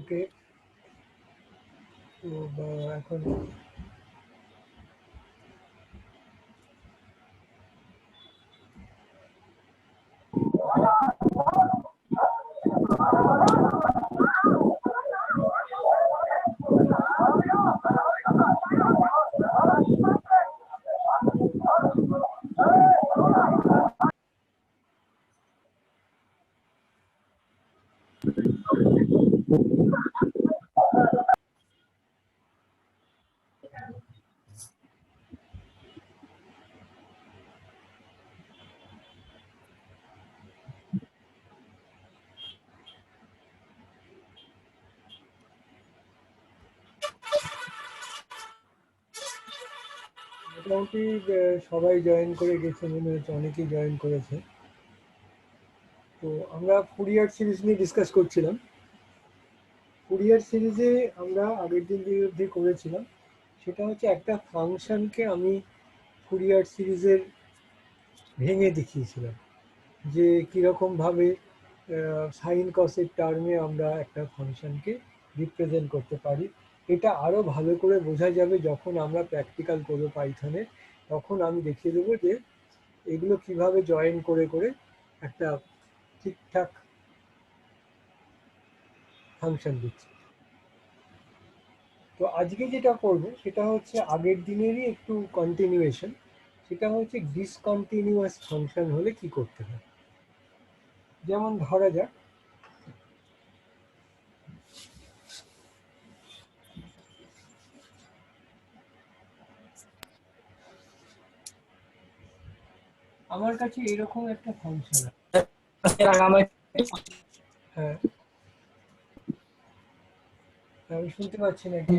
ওকে, তো এখন মোটামুটি সবাই জয়েন করে গেছে, মনে হচ্ছে অনেকেই জয়েন করেছে। তো আমরা ফুরিয়ার সিরিজ নিয়ে ডিসকাস করছিলাম। ফুরিয়ার সিরিজে আমরা আগের দিন যে অবধি করেছিলাম সেটা হচ্ছে একটা ফাংশনকে আমি ফুরিয়ার সিরিজের ভেঙে দেখিয়েছিলাম যে কীরকমভাবে সাইন কসের টার্মে আমরা একটা ফাংশনকে রিপ্রেজেন্ট করতে পারি। এটা আরও ভালো করে বোঝা যাবে যখন আমরা প্র্যাকটিক্যাল করবো পাইথনে, তখন আমি দেখিয়ে দেবো যে এগুলো কিভাবে জয়েন করে করে একটা ঠিকঠাক ফাংশন দিচ্ছে। তো আজকে যেটা করব সেটা হচ্ছে আগের দিনেরই একটু কন্টিনিউয়েশন। সেটা হচ্ছে ডিসকন্টিনিউয়াস ফাংশন হলে কি করতে হয়। যেমন ধরা যাক আমার কাছে এরকম একটা ফাংশন আছে। হ্যাঁ, আমি শুনতে পাচ্ছি না কি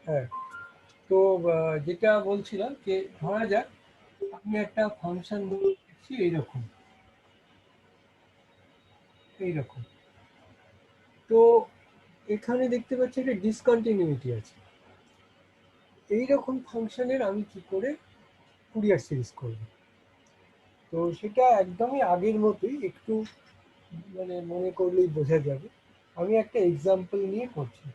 হ্যাঁ, তো যেটা বলছিলাম যে ধরা যাক আমি একটা ফাংশন দিচ্ছি এইরকম এইরকম। তো এখানে দেখতে পাচ্ছি একটা ডিসকন্টিনিউটি আছে। এইরকম ফাংশনের আমি কি করে ফুরিয়ার সিরিজ করব। তো সেটা একদমই আগের মতোই, একটু মানে মনে করলেই বোঝা যাবে। আমি একটা এক্সাম্পল নিয়ে করছি।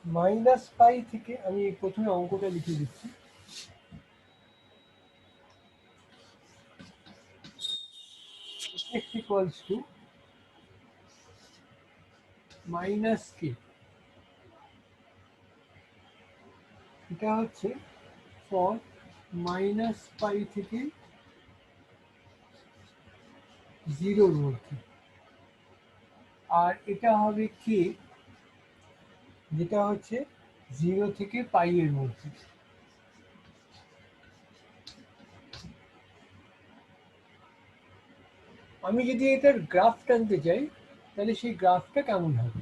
মাইনাস পাই থেকে আমি প্রথমে অঙ্কটা লিখে দিচ্ছি। x equals to মাইনাস কে, এটা হচ্ছে ফর মাইনাস পাই থেকে জিরোর মধ্যে, আর এটা হবে কে যেটা হচ্ছে 0 থেকে পাই এর মধ্যে। আমি যদি এটার গ্রাফ টানতে চাই তাহলে সেই গ্রাফটা কেমন হবে,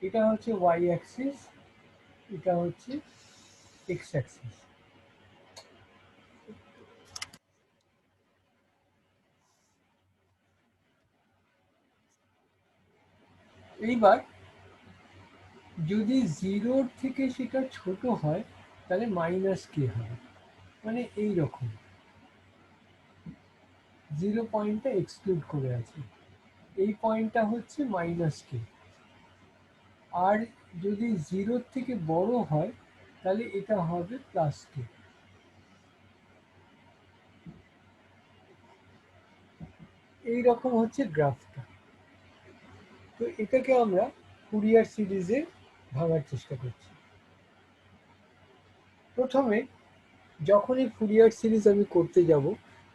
এটা হচ্ছে ওয়াই অ্যাক্সিস, এটা হচ্ছে এক্স অ্যাক্সিস। এইবার যদি 0 থেকে সেটা ছোট হয় তাহলে মাইনাস কে হবে, মানে এই রকম 0 পয়েন্টটা এক্সক্লুড করে আছে, এই পয়েন্টটা হচ্ছে মাইনাস কে। আর যদি 0 থেকে বড় হয় তাহলে এটা হবে প্লাস কে। এইরকম হচ্ছে গ্রাফটা। তো এটাকে আমরা ফুরিয়ার সিরিজে ভাঙার চেষ্টা করছি। প্রথমে যখনই ফুরিয়ার সিরিজ আমি করতে যাব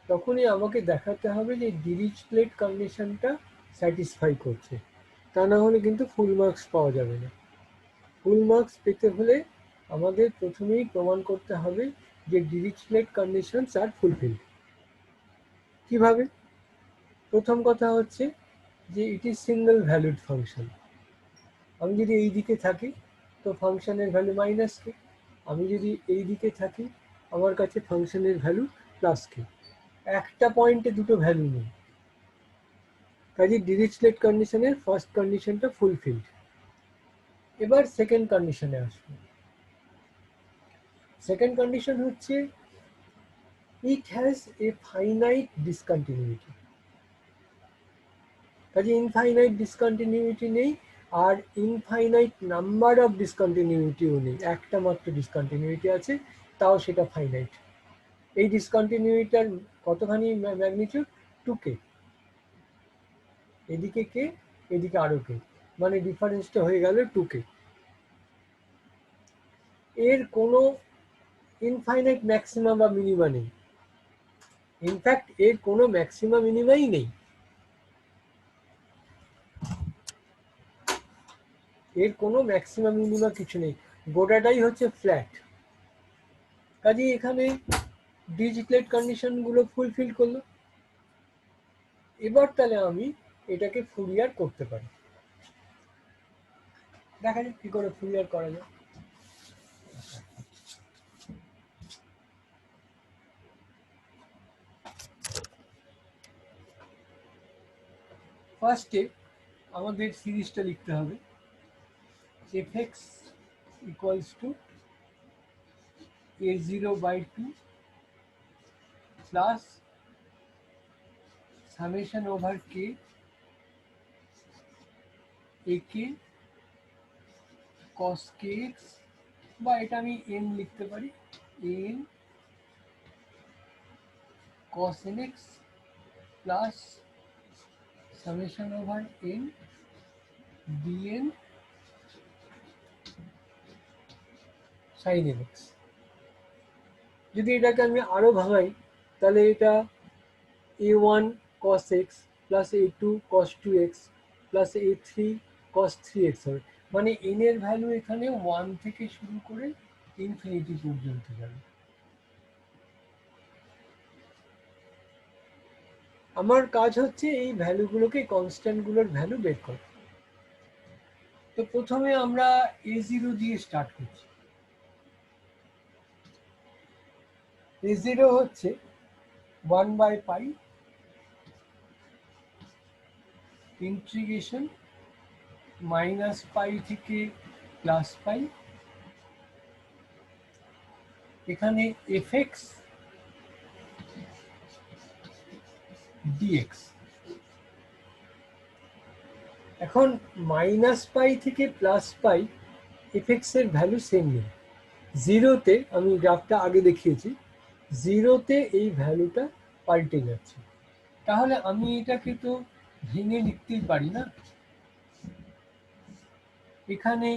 তখনই আমাকে দেখাতে হবে যে ডিরিচলেট কন্ডিশনটা স্যাটিসফাই করছে, তা না হলে কিন্তু ফুল মার্কস পাওয়া যাবে না। ফুল মার্কস পেতে হলে আমাদের প্রথমেই প্রমাণ করতে হবে যে ডিরিচলেট কন্ডিশনস আর ফুলফিলড। কিভাবে? প্রথম কথা হচ্ছে যে it is single valued function. আমি যদি এই দিকে থাকি তো ফাংশনের ভ্যালু মাইনাস কে, আমি যদি এই দিকে থাকি আমার কাছে ফাংশনের ভ্যালু প্লাস কে। একটা পয়েন্টে দুটো ভ্যালু নেই, কাজে ডিরিচলেট কন্ডিশনের ফার্স্ট কন্ডিশনটা ফুলফিলড। এবার সেকেন্ড কন্ডিশনে আসবো। সেকেন্ড কন্ডিশন হচ্ছে it has a finite discontinuity. কাজে ইনফাইনাইট ডিসকন্টিনিউটি নেই, আর ইনফাইনাইট নাম্বার অফ ডিসকন্টিনিউটিও নেই, একটা মাত্র ডিসকন্টিনিউটি আছে, তাও সেটা ফাইনাইট। এই ডিসকন্টিনিউটিটার কতখানি ম্যাগনিটিউড? 2k। এদিকে কে, এদিকে আরো কে, মানে ডিফারেন্সটা হয়ে গেল 2k। এর কোনো ইনফাইনাইট ম্যাক্সিমাম বা মিনিমা নেই, ইনফ্যাক্ট এর কোনো ম্যাক্সিমা মিনিমাই নেই, এর কোনো ম্যাক্সিমাম মিনিমা কিছু নেই, গোটাটাই হচ্ছে ফ্ল্যাট। কাজে এখানে ডিরিচলেট কন্ডিশন গুলো ফুলফিল করলো। এবার তাহলে আমি এটাকে ফুরিয়ার করতে পারি। দেখা যাক কি করে ফুরিয়ার করা যায়। ফার্স্টে আমাদের সিরিজটা লিখতে হবে, fx equals to a0/2 plus summation over k ak cos kx, বা এটা আমি n লিখতে পারি, n cos nx plus summation over n dn sin nx। যদি এটাকে আমি আরো ভাঙাই তাহলে এটা a1 cos x plus a2 cos 2x plus a3 cos 3x হবে, মানে n এর ভ্যালু এখানে 1 থেকে শুরু করে ইনফিনিটি পর্যন্ত যাবে। আমার কাজ হচ্ছে এই ভ্যালুগুলোকে, কনস্ট্যান্ট গুলোর ভ্যালু বের করা। তো প্রথমে আমরা a0 দিয়ে স্টার্ট করছি। a0 হচ্ছে 1/π ইন্টিগ্রেশন -π থেকে +π, এখানে fx dx। এখন -π থেকে +π fx এর ভ্যালু সেম নেই, জিরোতে, আমি গ্রাফটা আগে দেখিয়েছি, জিরোতে এই ভ্যালুটা পাল্টে যাচ্ছে। তাহলে আমি এটাকে তো ভেঙে লিখতেই পারি না, এখানে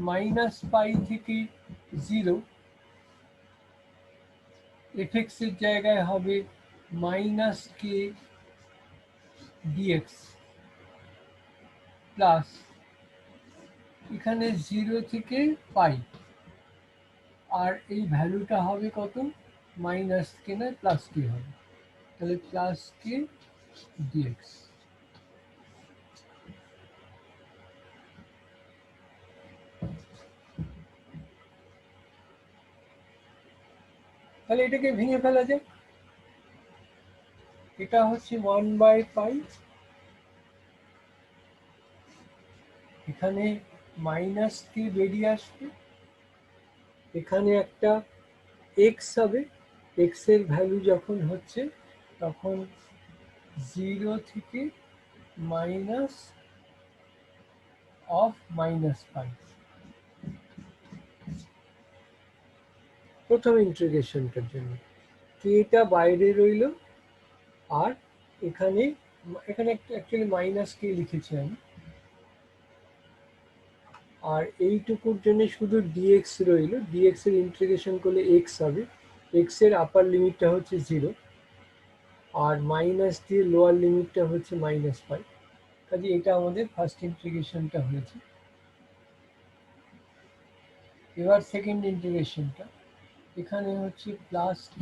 -π থেকে 0 fx এর জায়গায় হবে -k dx প্লাস এখানে 0 থেকে π, আর এই ভ্যালুটা হবে কত? -k না +k হবে, তাহলে +k dx। তাহলে এটাকে ভেঙে ফেলা যায়, এটা হচ্ছে 1/π, এখানে -k বেরিয়ে আসবে, এখানে একটা x হবে, x এর ভ্যালু যখন হচ্ছে তখন 0 থেকে -π। প্রথম ইন্টিগ্রেশনটার জন্য কেটা বাইরে রইল, আর এখানে অ্যাকচুয়ালি -k লিখেছি আমি, আর এইটুকুর জন্য শুধু dx রইল, dx এর ইন্টিগ্রেশন করলে x হবে, x এর আপার লিমিটটা হচ্ছে 0, আর মাইনাস দিয়ে লোয়ার লিমিটটা হচ্ছে -π। কাজে এটা আমাদের ফার্স্ট ইন্টিগ্রেশনটা হয়েছে। এবার সেকেন্ড ইন্টিগ্রেশনটা, এখানে হচ্ছে +k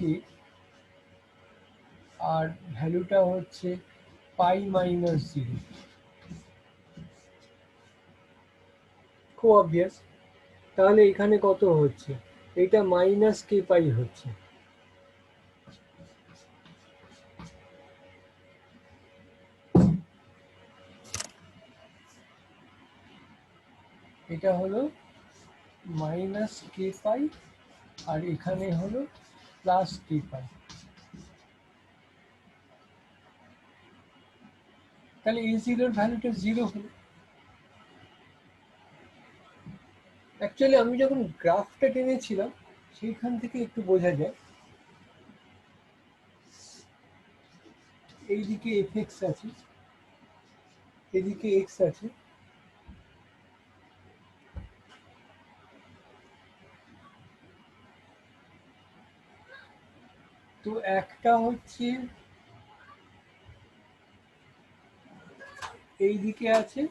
আর ভ্যালুটা হচ্ছে π - 0, খুব অবভিয়াস। তাহলে এখানে কত হচ্ছে? এটা মাইনাস কে পাই হচ্ছে। এটা হলো মাইনাস কে পাই আর এখানে হলো প্লাস কে পাই। তাহলে এ জিরোর ভ্যালুটা 0 হলো। অ্যাকচুয়ালি আমি যখন গ্রাফটা টেনেছিলাম সেইখান থেকে একটু বোঝা যায়। এইদিকে এফ আছে, এদিকে এক্স আছে, তো একটা হচ্ছে এই দিকে আছে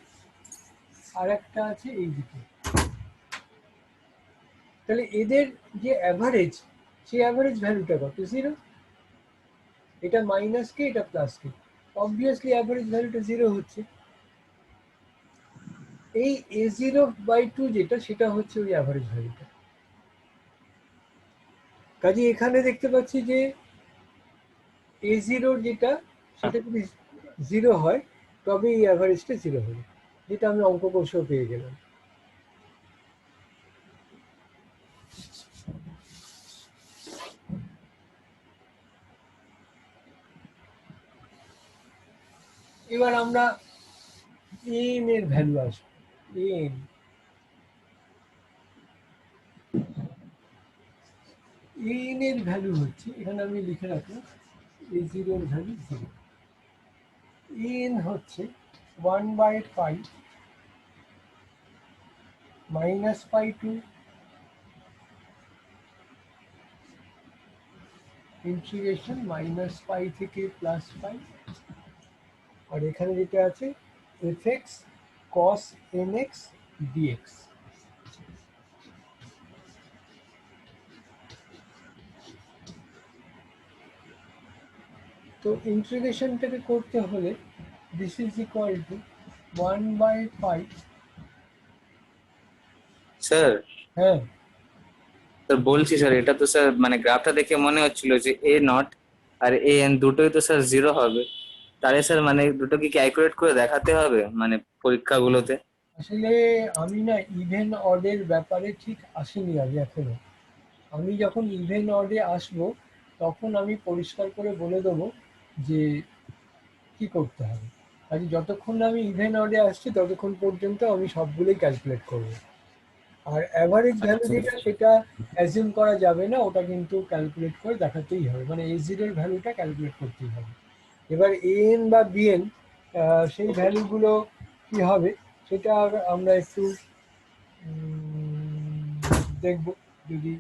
আর একটা আছে এই দিকে। তাহলে এদের যে অ্যাভারেজ, সেই অ্যাভারেজ ভ্যালুটা কত? 0। এটা মাইনাস কে, এটা প্লাস কে, অবভিয়াসলি অ্যাভারেজ ভ্যালুটা 0 হচ্ছে। এই a0/2 যেটা, সেটা হচ্ছে ওই অ্যাভারেজ ভ্যালুটা। কাজে এখানে দেখতে পাচ্ছি যে a0 যেটা, সেটা যদি 0 হয় তবে এই অ্যাভারেজটা 0 হবে, যেটা আমি অঙ্ক কষেও পেয়ে গেলাম। এবার আমরা এন এর ভ্যালু আসবো। এন এর ভ্যালু হচ্ছে, এখানে আমি লিখে রাখলাম a0 এর ভ্যালু 0। এন হচ্ছে 1/5 minus pi to integration minus pi থেকে প্লাস পাই, আর এখানে যেটা আছে fx cos nx dx। তো ইন্টিগ্রেশনটাকে করতে হলে this is equal two 1/5। Sir হ্যাঁ, স্যার বলছি স্যার, এটা তো স্যার মানে গ্রাফটা দেখে মনে হচ্ছিল যে এ নট আর এ এন দুটোই তো স্যার 0 হবে। তাহলে স্যার মানে দুটো কি ক্যালকুলেট করে দেখাতে হবে মানে পরীক্ষাগুলোতে? আসলে আমি না ইভেন অডের ব্যাপারে ঠিক আসিনি আমি এখনো। আমি যখন ইভেন অডে আসবো তখন আমি পরিষ্কার করে বলে দেবো যে কি করতে হবে। আর যতক্ষণ না আমি ইভেন অডে আসছি ততক্ষণ পর্যন্ত আমি সবগুলোই ক্যালকুলেট করবো। আর অ্যাভারেজ ভ্যালু আচ্ছা যেটা, সেটা অ্যাজিউম করা যাবে না, ওটা কিন্তু ক্যালকুলেট করে দেখাতেই হবে, মানে a0 এর ভ্যালুটা ক্যালকুলেট করতেই হবে। এবার an বা bn সেই ভ্যালুগুলো কি হবে সেটা আমরা একটু দেখব, যদি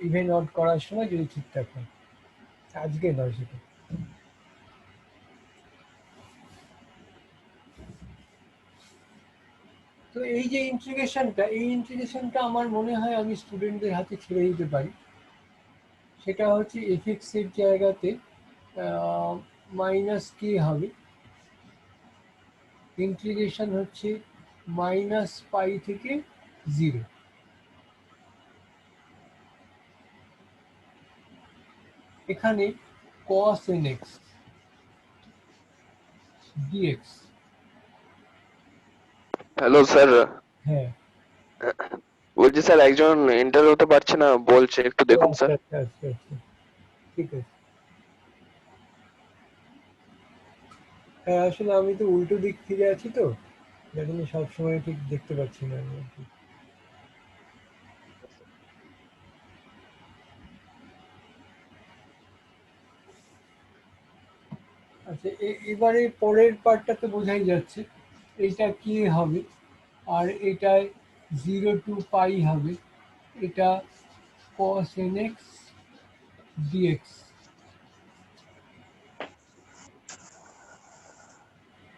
ইভেন অড করার সময় যদি ঠিকঠাক হয়। আজকে নয় সেটা। তো এই যে ইন্টিগ্রেশনটা, এই ইন্টিগ্রেশনটা আমার মনে হয় আমি স্টুডেন্টদের হাতে ছেড়ে দিতে পারি। সেটা হচ্ছে এফএক্স এর জায়গাতে মাইনাস কে হবে, ইন্টিগ্রেশন হচ্ছে মাইনাস পাই থেকে 0। এখানে cos nx dx। Hello sir, হ্যাঁ, বলছি স্যার একজন এন্টার হতে পারছে না বলছে, একটু ও দেখুন আচ্ছা স্যার। আচ্ছা আচ্ছা আচ্ছা, ঠিক আছে। হ্যাঁ, আসলে আমি তো উল্টো দিক ফিরে আছি, তো যার জন্য সবসময় ঠিক দেখতে পাচ্ছি না আমি আর কি। আচ্ছা, এবারে পরের পার্টটা তো বোঝাই যাচ্ছে, এটা কি হবে, আর এটায় 0 টু পাই হবে, এটা cos nx dx।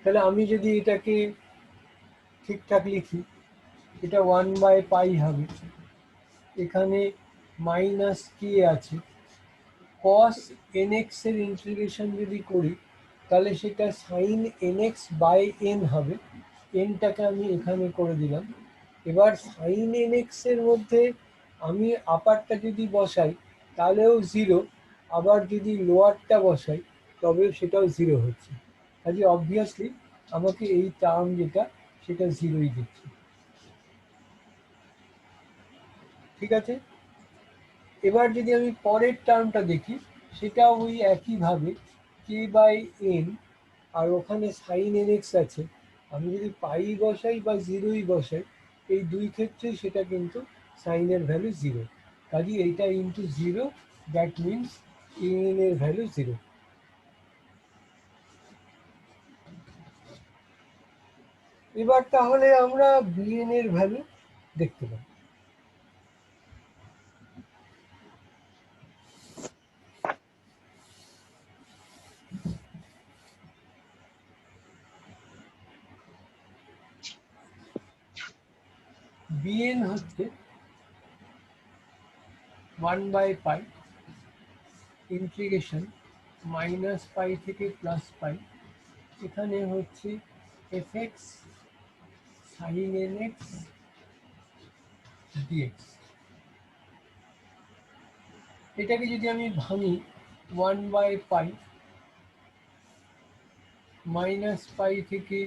তাহলে আমি যদি এটাকে ঠিকঠাক লিখি, এটা 1/পাই হবে, এখানে মাইনাস কি আছে, cos nx এর ইন্টিগ্রেশন যদি করি তাহলে সেটা sin nx বাই n হবে। nটাকে আমি এখানে করে দিলাম, এবার সাইন এন এক্স এর মধ্যে আমি আপারটা যদি বসাই তাহলেও জিরো, আবার যদি লোয়ারটা বসাই তবেও সেটাও জিরো হচ্ছে। কাজে অবভিয়াসলি আমাকে এই টার্ম যেটা সেটা জিরোই দিচ্ছে। ঠিক আছে, এবার যদি আমি পরের টার্মটা দেখি, সেটা ওই একইভাবে কে বাই এন, আর ওখানে সাইন এন এক্স আছে। আমি যদি পাই বসাই বা জিরোই বসাই, এই দুই ক্ষেত্রেই সেটা কিন্তু সাইনের ভ্যালু জিরো। কাজে এইটা into zero, that means N এর ভ্যালু জিরো। এবার তাহলে আমরা বিএন এর ভ্যালু দেখতে পাই। বিএন হচ্ছে 1/π ইন্টিগ্রেশন মাইনাস পাই থেকে প্লাস পাই, এখানে হচ্ছে F X sine N X DX. এটাকে যদি আমি ভাঙি, 1/π মাইনাস পাই থেকে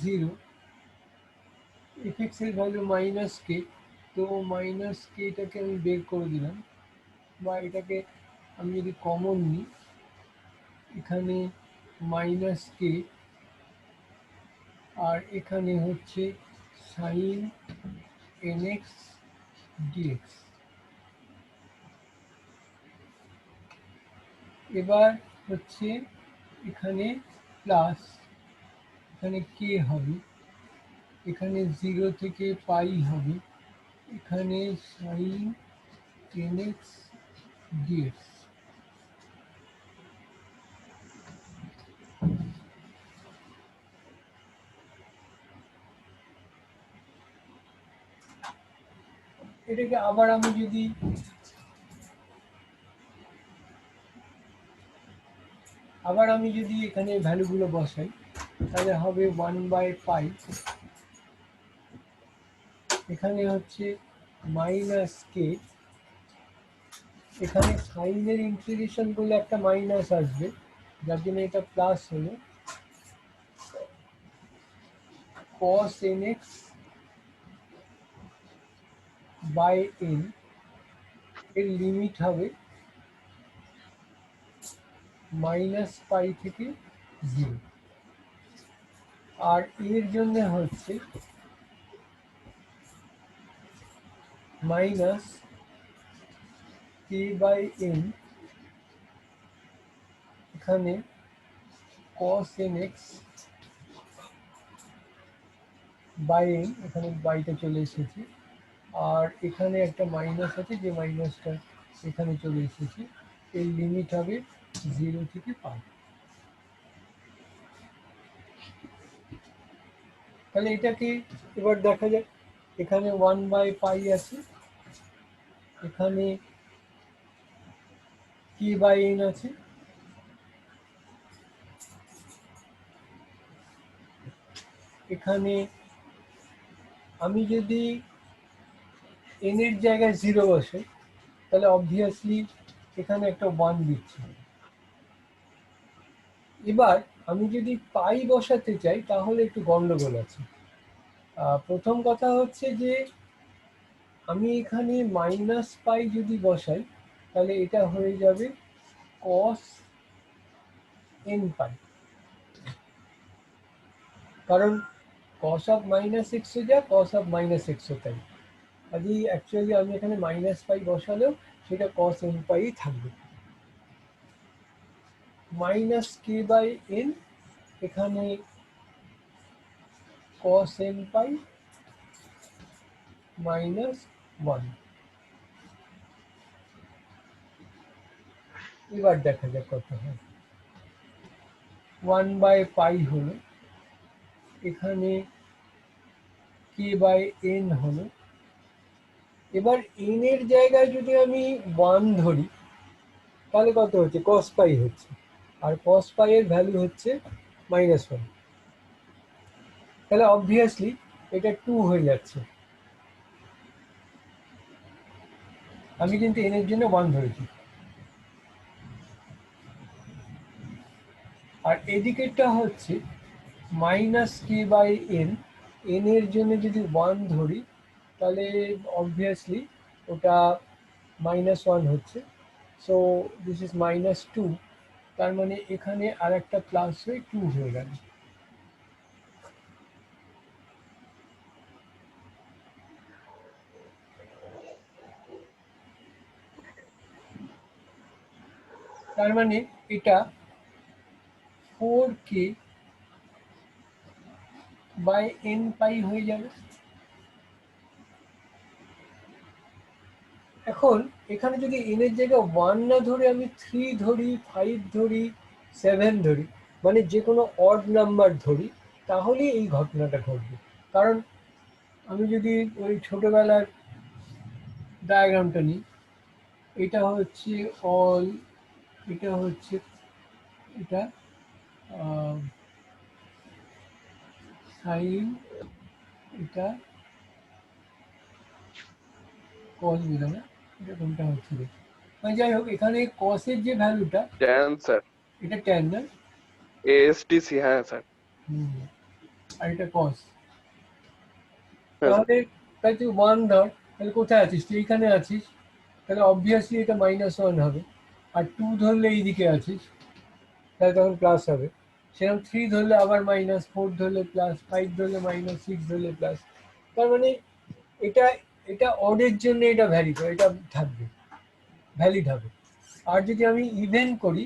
জিরো, এফ এক্স এর ভ্যালু মাইনাস কে, তো মাইনাস কে এটাকে আমি বের করে দিলাম, বা এটাকে আমি যদি কমন নিই, এখানে মাইনাস কে, আর এখানে হচ্ছে সাইন এন এক্স ডিএক্স। এবার হচ্ছে এখানে প্লাস, এখানে কে হবে, এখানে জিরো থেকে পাই হবে, এখানে সাইন টেন এক্স ডিএক্স। এটাকে আবার আমি যদি এখানে ভ্যালুগুলো বসাই, তাহলে হবে 1/π, এখানে হচ্ছে মাইনাস কে, এখানে সাইনের ইন্টিগ্রেশন করলে একটা মাইনাস আসবে, যার জন্য এটা প্লাস হলো cos nx বাই এন, এর লিমিট হবে মাইনাস পাই থেকে জিরো, আর এর জন্য হচ্ছে মাইনাস কে বাই এন, এখানে cos nx বাই এন, এখানে বাইটা চলে এসেছে, আর এখানে একটা মাইনাস আছে, যে মাইনাসটা এখানে চলে এসেছে, এর লিমিট হবে জিরো থেকে পাই। তাহলে এটাকে এবার দেখা যাক, এখানে 1/π আছে, এখানে কে বাই এন আছে, এখানে আমি যদি এন এর জায়গায় জিরো বসাই, তাহলে অবভিয়াসলি এখানে একটা 1 দিচ্ছি। এবার আমি যদি পাই বসাতে চাই তাহলে একটু গন্ডগোল আছে। প্রথম কথা হচ্ছে যে আমি এখানে মাইনাস পাই যদি বসাই, তাহলে এটা হয়ে যাবে cos n পাই, কারণ cos অফ মাইনাস এক্স যা cos অফ মাইনাস এক্স তাই। কাজেই অ্যাকচুয়ালি আমি এখানে মাইনাস পাই বসালেও সেটা cos n পাই থাকবে। মাইনাস কে বাই এন, এখানে cos n পাই মাইনাস 1। এবার দেখা যাক কত হয়। 1/π হলো, এখানে কে বাই এন হলো, এবার এন এর জায়গায় যদি আমি 1 ধরি, তাহলে কত হচ্ছে, cos পাই হচ্ছে, আর cos পাই এর ভ্যালু হচ্ছে -1, তাহলে অবভিয়াসলি এটা 2 হয়ে যাচ্ছে। আমি কিন্তু n এর জন্য 1 ধরেছি, আর এদিকেরটা হচ্ছে minus K by N. N এর জন্য যদি 1 ধরি তাহলে অবভিয়াসলি ওটা -1 হচ্ছে, সো দিস ইজ -2। তার মানে এখানে আর একটা প্লাস হয়ে 2 হয়ে গেল। তার মানে এটা 4k বাই n পাই হয়ে যাবে। এখন এখানে যদি n এর জায়গায় 1 না ধরে আমি 3 ধরি, 5 ধরি, 7 ধরি, মানে যে কোনো অড নাম্বার ধরি, তাহলে এই ঘটনাটা ঘটবে। কারণ আমি যদি ওই ছোটবেলার ডায়াগ্রামটা নিই, এটা হচ্ছে অল, এটা হচ্ছে এটা সাইন, এটা কস বোঝা না, এটা কোনটা হচ্ছে রে? মানে যাই হোক, এখানে কসের যে ভ্যালুটা, ট্যান স্যার, এটা ট্যান না, এএসটিসি, হ্যাঁ স্যার। আর এটা কস। হ্যাঁ স্যার। তাহলে তাই তুই 1 ধর, তাহলে কোথায় আছিস তুই? এইখানে আছিস, তাহলে অবভিয়াসলি এটা -1 হবে। আর 2 ধরলে এইদিকে আছিস, তাহলে তখন প্লাস হবে। সেরকম 3 ধরলে আবার মাইনাস, 4 ধরলে প্লাস, 5 ধরলে মাইনাস, 6 ধরলে প্লাস। তার মানে এটা এটা অডের জন্য এটা ভ্যালিড, এটা থাকবে, ভ্যালিড হবে। আর যদি আমি ইভেন করি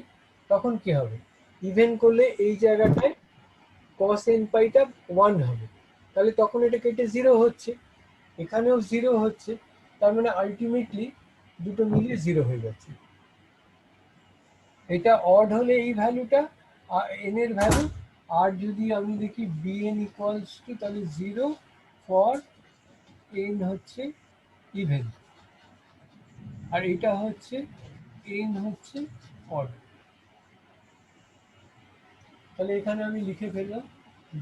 তখন কি হবে? ইভেন করলে এই জায়গাটায় cos n পাইটা 1 হবে, তাহলে তখন এটা কেটে 0 হচ্ছে, এখানেও 0 হচ্ছে। তার মানে আলটিমেটলি দুটো মিলিয়ে 0 হয়ে যাচ্ছে। এটা অড হলে এই ভ্যালুটা n এর ভ্যালু, আর যদি আমি দেখি bn ইকুয়ালস টু, তাহলে 0 ফর n হচ্ছে ইভেন, আর এটা হচ্ছে n হচ্ছে অড। তাহলে এখানে আমি লিখে ফেললাম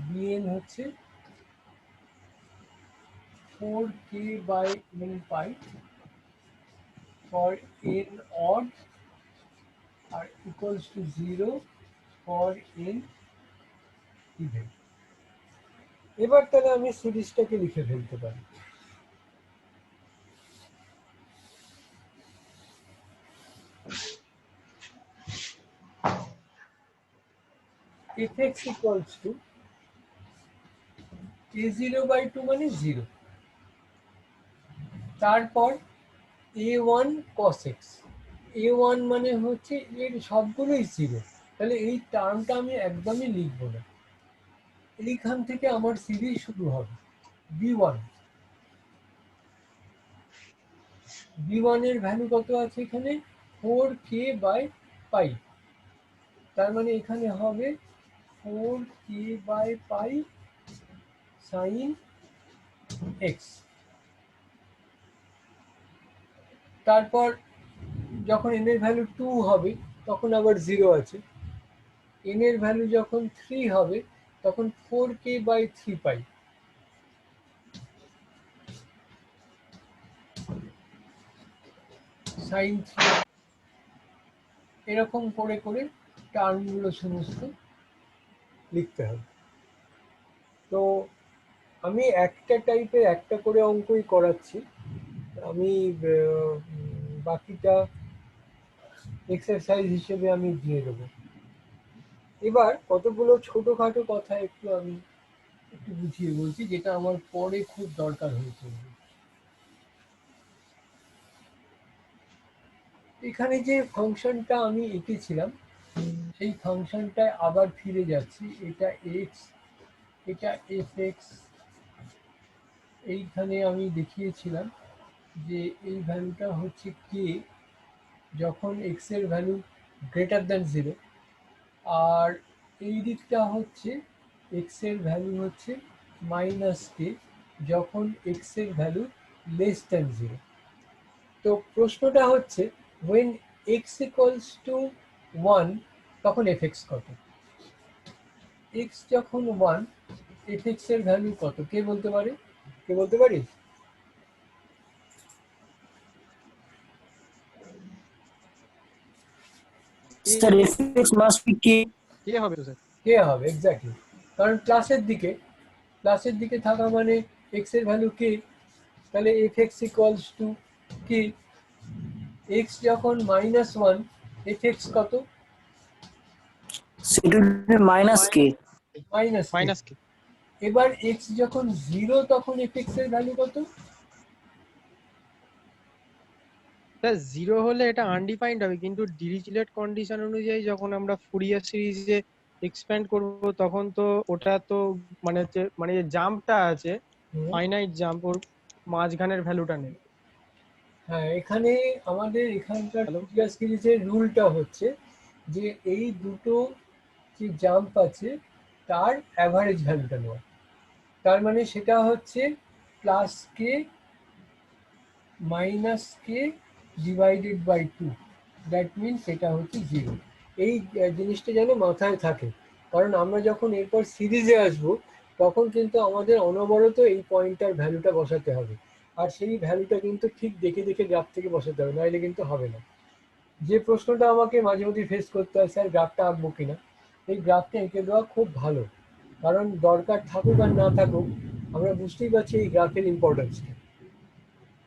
bn হচ্ছে 4k by n pi for n odd R equals to 0 for n even। এবার তাহলে আমি সিরিজটাকে লিখে ফেলতে পারি। fx equals to a0 by 2 মানে 0, তারপর a1 cos x, a1 মানে হচ্ছে এর সবগুলোই 0, তাহলে এই টার্মটা আমি একদমই লিখবো না। এইখান থেকে আমার সিরিজ শুরু হবে b1। b1 এর ভ্যালু কত আছে এখানে? 4k by pi. তার মানে এখানে হবে 4k by pi sine x. তারপর যখন n এর ভ্যালু 2 হবে তখন আবার 0 আছে, n এর ভ্যালু যখন 3 হবে তখন 4k বাই 3 পাই সাইন 3। এরকম করে করে টার্মগুলো সমস্ত লিখতে হবে। তো আমি একটা টাইপের একটা করে অঙ্কই করাচ্ছি, আমি বাকিটা এক্সারসাইজ হিসেবে আমি দিয়ে দেবো। এবার কতগুলো ছোটখাটো কথা একটু আমি একটু বুঝিয়ে বলছি, যেটা আমার পরে খুব দরকার হয়েছে। এখানে যে ফাংশনটা আমি এঁকেছিলাম সেই ফাংশনটায় আবার ফিরে যাচ্ছি। এটা এক্স, এটা এফ এক্স। এইখানে আমি দেখিয়েছিলাম যে এই ভ্যালুটা হচ্ছে কে যখন এক্স এর ভ্যালু গ্রেটার দ্যান 0, আর এই দিকটা হচ্ছে এক্স এর ভ্যালু হচ্ছে -k যখন এক্স এর ভ্যালু লেস দ্যান 0। তো প্রশ্নটা হচ্ছে when x equals to 1 তখন fx কত? x যখন 1 fx এর ভ্যালু কত কে বলতে পারে? কে বলতে পারিস? স্যার এফএক্স মাস্ট বি কে কে হবে তো স্যার? কে হবে এক্স্যাক্টলি, কারণ ক্লাসের দিকে থাকা মানে এক্স এর ভ্যালু কে, তাহলে F x equals to K. X যখন -1, এফ এক্স কত? সেটা মাইনাস কে। মাইনাস কে। মাইনাস কে। এবার এক্স যখন 0 তখন এফ এক্স এর ভ্যালু কত? স্যার 0 হলে এটা আনডিফাইন্ড হবে, কিন্তু ডিরিচলেট কন্ডিশন অনুযায়ী যখন আমরা ফুরিয়ার সিরিজে এক্সপ্যান্ড করব তখন তো ওটা তো মানে হচ্ছে মানে যে জাম্পটা আছে হুম। ফাইনাইট জাম্প, ওর মাঝখানের ভ্যালুটা নেই। হ্যাঁ, এখানে আমাদের এখানকার হ্যালো ফুরিয়ার সিরিজের রুলটা হচ্ছে যে এই দুটো যে জাম্প আছে তার অ্যাভারেজ ভ্যালুটা নেওয়া। তার মানে সেটা হচ্ছে plus k minus k divided by 2, that means এটা হচ্ছে 0। এই জিনিসটা যেন মাথায় থাকে, কারণ আমরা যখন এরপর সিরিজে আসব তখন কিন্তু আমাদের অনবরত এই পয়েন্টটার ভ্যালুটা বসাতে হবে, আর সেই ভ্যালুটা কিন্তু ঠিক দেখে দেখে গ্রাফ থেকে বসাতে হবে, নাহলে কিন্তু হবে না। যে প্রশ্নটা আমাকে মাঝে মধ্যে ফেস করতে হয়, স্যার গ্রাফটা আঁকবো কিনা, এই গ্রাফটা এঁকে দেওয়া খুব ভালো, কারণ দরকার থাকুক আর না থাকুক আমরা বুঝতেই পারছি এই গ্রাফের ইম্পর্টেন্সটা।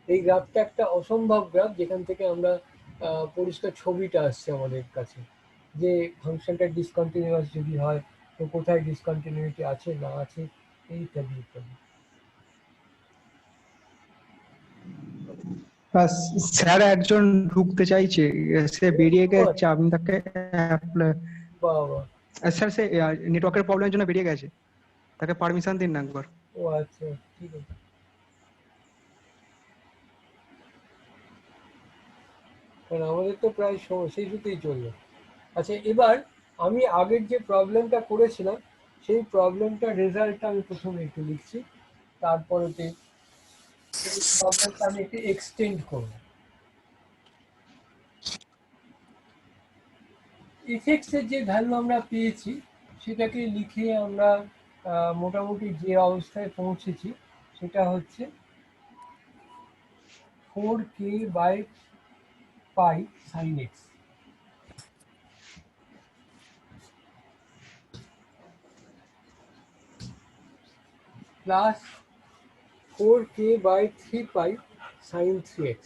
এই গ্রাফটা একটা অসম্ভব গ্রাফ, যেখান থেকে আমরা পরিষ্কার ছবিটা আসছে আমাদের কাছে, যে ফাংশনটা ডিসকন্টিনিউয়াস যদি হয় তো কোথায় ডিসকন্টিনিউটি আছে না আছে, এই ইত্যাদি ইত্যাদি। স্যার একজন ঢুকতে চাইছে, সে বেরিয়ে গেছে, আপনি তাকে বাবা, স্যার সে নেটওয়ার্কের প্রবলেমের জন্য বেরিয়ে গেছে, তাকে পারমিশন দিন না একবার। ও আচ্ছা, ঠিক আছে। কারণ আমাদের তো প্রায় সেই সূত্রেই চললো। আচ্ছা, এবার আমি আগের যে প্রবলেমটা করেছিলাম সেই প্রবলেমটা রেজাল্টটা আমি প্রথমে একটু লিখছি, তারপরেতে এই প্রবলেমটা আমি একটু এক্সটেন্ড করব। এফএক্স এর যে ভ্যালু আমরা পেয়েছি সেটাকে লিখে আমরা মোটামুটি যে অবস্থায় পৌঁছেছি সেটা হচ্ছে 4k/π sin x plus 4k/3π sin 3x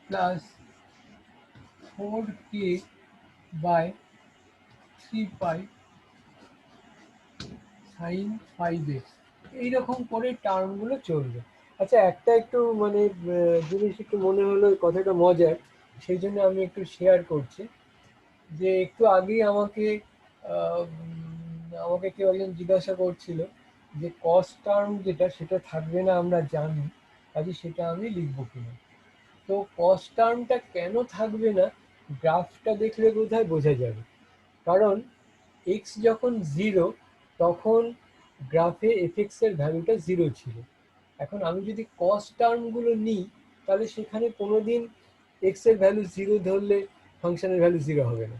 plus 4k/3π sin 5x, এইরকম করে টার্মগুলো চলবে। আচ্ছা, একটা একটু মানে জিনিস একটু মনে হলো কথাটা মজার, সেই জন্য আমি একটু শেয়ার করছি। যে একটু আগেই আমাকে কেউ একজন জিজ্ঞাসা করছিল যে কস্ট টার্ম যেটা সেটা থাকবে না আমরা জানি, কাজে সেটা আমি লিখবো কিনা। তো কস্ট টার্মটা কেন থাকবে না গ্রাফটা দেখলে বোধহয় বোঝা যাবে, কারণ এক্স যখন 0 তখন গ্রাফে এফএক্স এর ভ্যালুটা 0 ছিল। এখন আমি যদি কস্ট টার্মগুলো নিই তাহলে সেখানে কোনোদিন এক্স এর ভ্যালু 0 ধরলে ফাংশনের ভ্যালু 0 হবে না।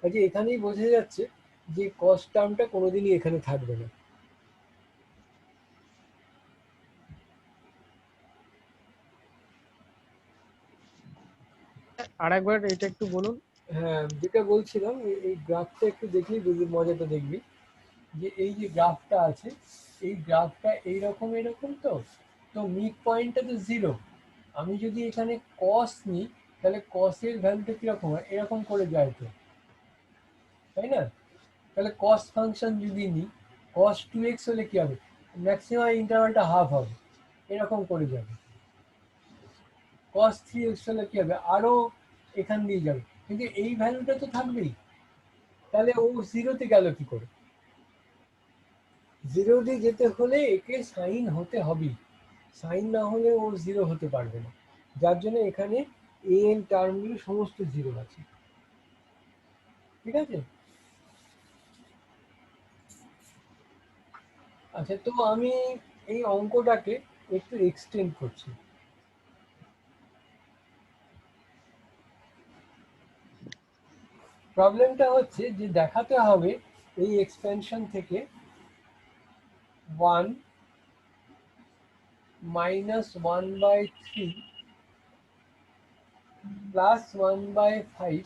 কাজে এখানেই বোঝা যাচ্ছে যে কস্ট টার্মটা কোনোদিনই এখানে থাকবে না। আর একবার এটা একটু বলুন। হ্যাঁ, যেটা বলছিলাম এই গ্রাফটা একটু দেখলি বুঝবি, মজাটা দেখবি যে এই যে গ্রাফটা আছে এই গ্রাফটা এইরকম এরকম, তো মিড পয়েন্টটা তো 0। আমি যদি এখানে কস নিই তাহলে কসের ভ্যালুটা কিরকম হয়, এরকম করে যায় তো, তাই না? তাহলে কস ফাংশন যদি নিই, কস 2x হলে কি হবে, ম্যাক্সিমাম ইন্টারভালটা হাফ হবে, এরকম করে যাবে। কস 3x হলে কি হবে, আরো এখান দিয়ে যাবে, কিন্তু এই ভ্যালুটা তো থাকবেই। তাহলে ও 0-তে গেল কি করে? 0 দিয়ে যেতে হলে একে সাইন হতে হবেই, সাইন না হলে ও 0 হতে পারবে না, যার জন্য এখানে an টার্মগুলো সমস্ত 0 আছে। ঠিক আছে? আচ্ছা, তো আমি এই অঙ্কটাকে একটু এক্সটেন্ড করছি। প্রবলেমটা হচ্ছে যে দেখাতে হবে এই এক্সপেনশন থেকে 1 minus 1 by 3 plus 1 by 5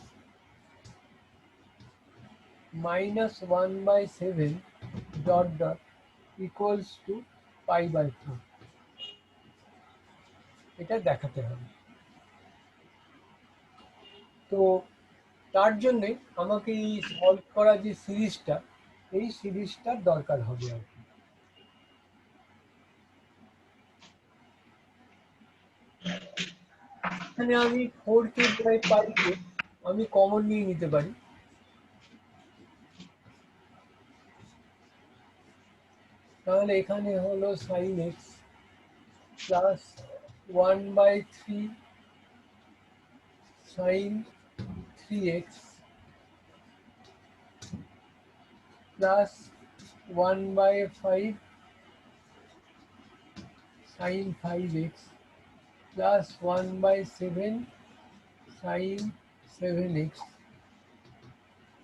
minus 1 by 7 dot dot equals to pi by 4. এটা দেখাতে হবে। তো তার জন্য আমাকে এই সলভ করা যে সিরিজটা, এই সিরিজটার দরকার হবে আর কি। এখানে আমি 4k বাই পাইকে আমি কমন নিয়ে নিতে পারি। তাহলে এখানে হলো sin x plus 1 by 3 sin 3x plus 1 by 5 sin 5x plus 1 by 7 sin 7x,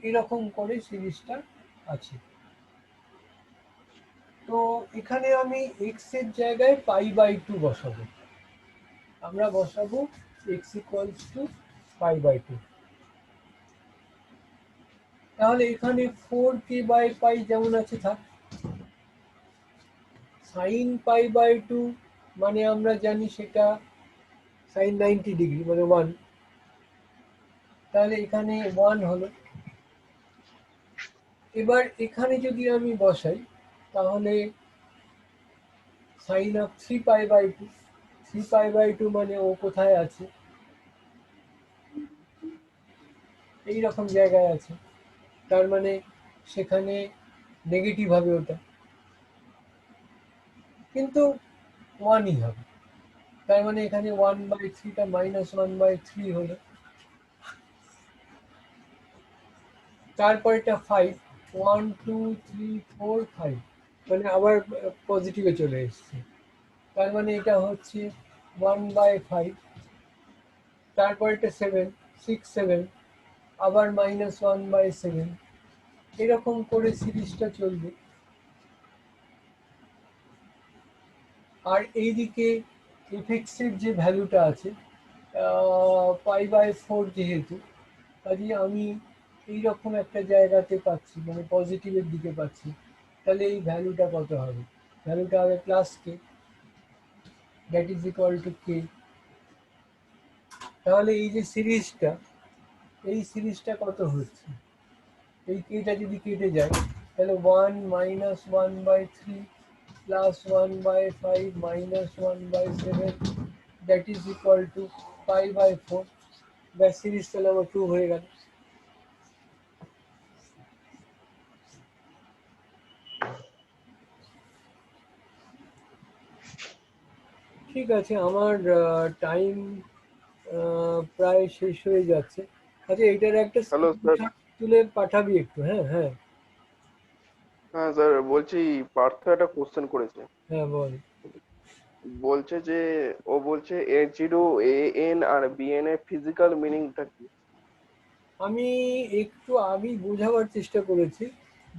এরকম করে সিরিজটা আছে। তো এখানে আমি x এর জায়গায় পাই বাই 2 বসাবো। আমরা বসাবো x equals to pi by 2। তাহলে এখানে 4k বাই পাই যেমন আছে থাক। সাইন পাই বাই 2 মানে আমরা জানি সেটা সাইন 90 ডিগ্রি মানে 1। তাহলে এখানে 1 হলো। এবার এখানে যদি আমি বসাই তাহলে sine of 3 pi by 2, 3 pi by 2 মানে ও কোথায় আছে, এই রকম জায়গায় আছে। তার মানে সেখানে নেগেটিভ হবে ওটা, কিন্তু 1ই হবে। তার মানে এখানে 1 বাই 3টা মাইনাস 1 বাই 3 হলো। তারপর এটা 5, 1 2 3 4 5 মানে আবার পজিটিভে চলে এসছে। তার মানে এটা হচ্ছে 1 বাই 5। তারপর এটা 7, 6 7 আবার মাইনাস 1 বাই 7, এরকম করে সিরিজটা চলবে। আর এইদিকে এফএক্স এর যে ভ্যালুটা আছে পাই বাই 4 যেহেতু, কাজে আমি এইরকম একটা জায়গাতে পাচ্ছি মানে পজিটিভের দিকে পাচ্ছি। তাহলে এই ভ্যালুটা কত হবে? ভ্যালুটা হবে plus K, that is equal to K. তাহলে এই যে সিরিজটা, এই সিরিজটা কত হচ্ছে? এই কেটা যদি কেটে যায় তাহলে 1 minus 1 by 3 plus 1 by 5 minus 1 by 7 that is equal to pi by 4। ব্যাস, সিরিজ তাহলে আমার প্রুভ হয়ে গেল। ঠিক আছে, আমার টাইম প্রায় শেষ হয়ে যাচ্ছে। আচ্ছা, এটার একটা হ্যালো স্যার। স্ক্রিনশট তুলে পাঠাবি একটু। হ্যাঁ হ্যাঁ হ্যাঁ স্যার, বলছি পার্থ একটা কোশ্চেন করেছে। হ্যাঁ, বল। বলছে যে ও বলছে A0 AN আর BN এর ফিজিক্যাল মিনিংটা কি? আমি একটু আগেই বোঝাবার চেষ্টা করেছি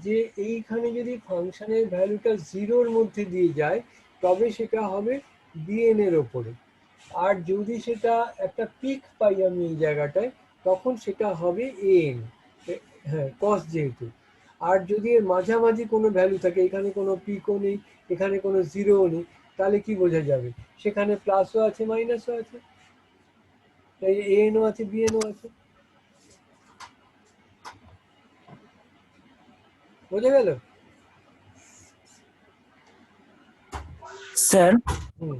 যে এইখানে যদি ফাংশনের ভ্যালুটা 0-র মধ্যে দিয়ে যায় তবে সেটা হবে বিএন এর ওপরে। আর যদি সেটা একটা পিক পাই আমি এই জায়গাটায়, তখন সেটা হবে এন। হ্যাঁ, কস যেহেতু। আর যদি এর মাঝামাঝি কোনো ভ্যালু থাকে, এখানে কোনো পিকও নেই, এখানে কোনো জিরোও নেই, তাহলে কি বোঝা যাবে? সেখানে প্লাসও আছে মাইনাসও আছে, তাই এনও আছে বিএনও আছে। বোঝা গেল? স্যার হুম।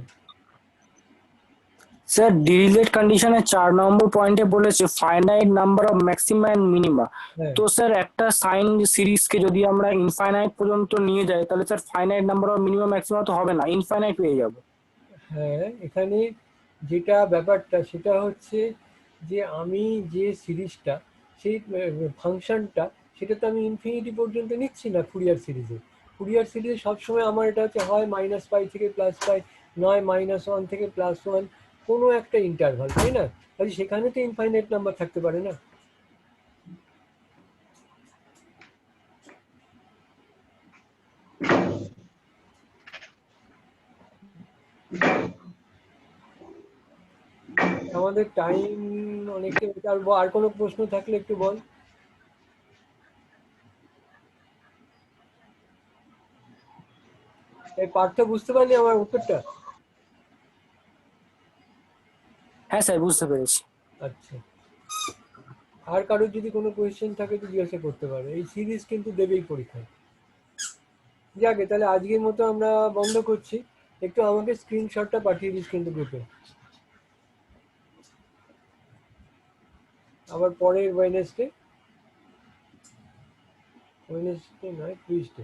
স্যার ডিরিচলেট কন্ডিশনে 4 নম্বর পয়েন্টে বলেছে finite number of maxima and minima. হ্যাঁ তো স্যার একটা সাইন সিরিজকে যদি আমরা ইনফাইনাইট পর্যন্ত নিয়ে যাই তাহলে sir finite number of minimum maxima তো হবে না, ইনফাইনাইট পেয়ে যাবো। হ্যাঁ, এখানে যেটা ব্যাপারটা সেটা হচ্ছে যে আমি যে সিরিজটা, সেই ফাংশনটা, সেটা তো আমি ইনফিনিটি পর্যন্ত নিচ্ছি না ফুরিয়ার সিরিজে। ফুরিয়ার সিরিজে সবসময় আমার এটা হচ্ছে হয় মাইনাস পাই থেকে প্লাস পাই, নয় -1 থেকে +1, কোনো একটা ইন্টারভাল, তাই না? তাহলে সেখানে তো ইনফাইনাইট নাম্বার থাকতে পারে না। আমাদের টাইম অনেকটা, আর কোনো প্রশ্ন থাকলে একটু বল। এই পার্থ বুঝতে পারলি আমার উত্তরটা? হ্যাঁ স্যার, বুঝতে পেরেছি। আচ্ছা, আর কারোর যদি কোনো কোয়েশ্চেন থাকে তো জিজ্ঞাসা করতে পারে, এই সিরিজ কিন্তু দেবেই পরীক্ষায়। যাকে তাহলে আজকের মতো আমরা বন্ধ করছি। একটু আমাকে স্ক্রিনশটটা পাঠিয়ে দিস কিন্তু গ্রুপে। আবার পরের ওয়েডনেসডে নয়, টিউসডে।